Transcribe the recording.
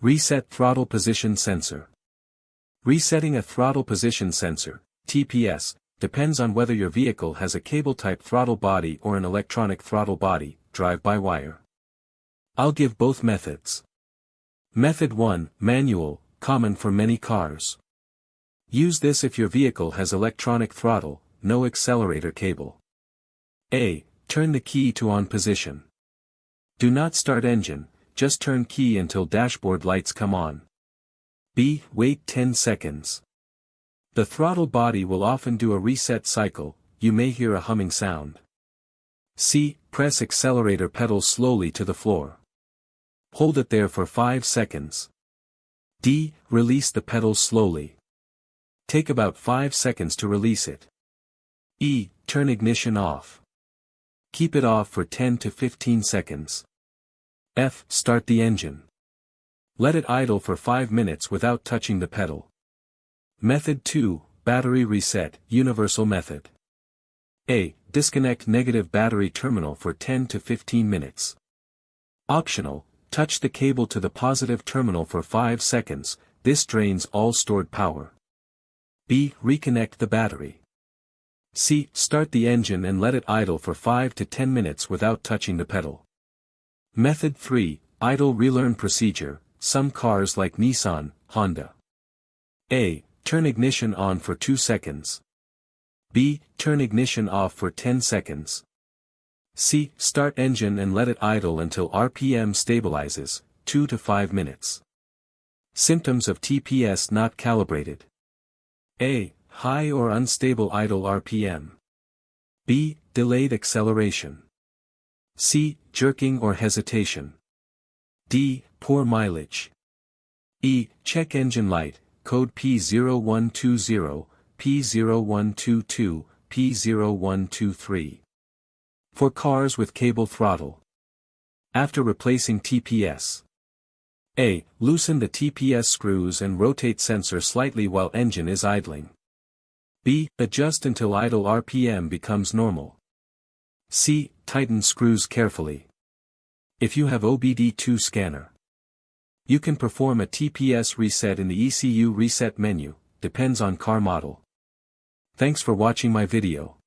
Reset throttle position sensor. Resetting a throttle position sensor, TPS, depends on whether your vehicle has a cable-type throttle body or an electronic throttle body, drive-by-wire. I'll give both methods. Method 1, manual, common for many cars. Use this if your vehicle has electronic throttle, no accelerator cable. A. Turn the key to on position. Do not start engine, just turn key until dashboard lights come on. B. Wait 10 seconds. The throttle body will often do a reset cycle, you may hear a humming sound. C. Press accelerator pedal slowly to the floor. Hold it there for 5 seconds. D. Release the pedal slowly. Take about 5 seconds to release it. E. Turn ignition off. Keep it off for 10 to 15 seconds. F. Start the engine. Let it idle for 5 minutes without touching the pedal. Method 2, battery reset, universal method. A. Disconnect negative battery terminal for 10 to 15 minutes. Optional, touch the cable to the positive terminal for 5 seconds, this drains all stored power. B. Reconnect the battery. C. Start the engine and let it idle for 5 to 10 minutes without touching the pedal. Method 3, idle relearn procedure, some cars like Nissan, Honda. A. Turn ignition on for 2 seconds. B. Turn ignition off for 10 seconds. C. Start engine and let it idle until RPM stabilizes, 2 to 5 minutes. Symptoms of TPS not calibrated. A. High or unstable idle RPM. B. Delayed acceleration. C. Jerking or hesitation. D. Poor mileage. E. Check engine light, code P0120, P0122, P0123. For cars with cable throttle. After replacing TPS. A. Loosen the TPS screws and rotate sensor slightly while engine is idling. B. Adjust until idle RPM becomes normal. C. Tighten screws carefully. If you have OBD2 scanner, you can perform a TPS reset in the ECU reset menu, depends on car model. Thanks for watching my video.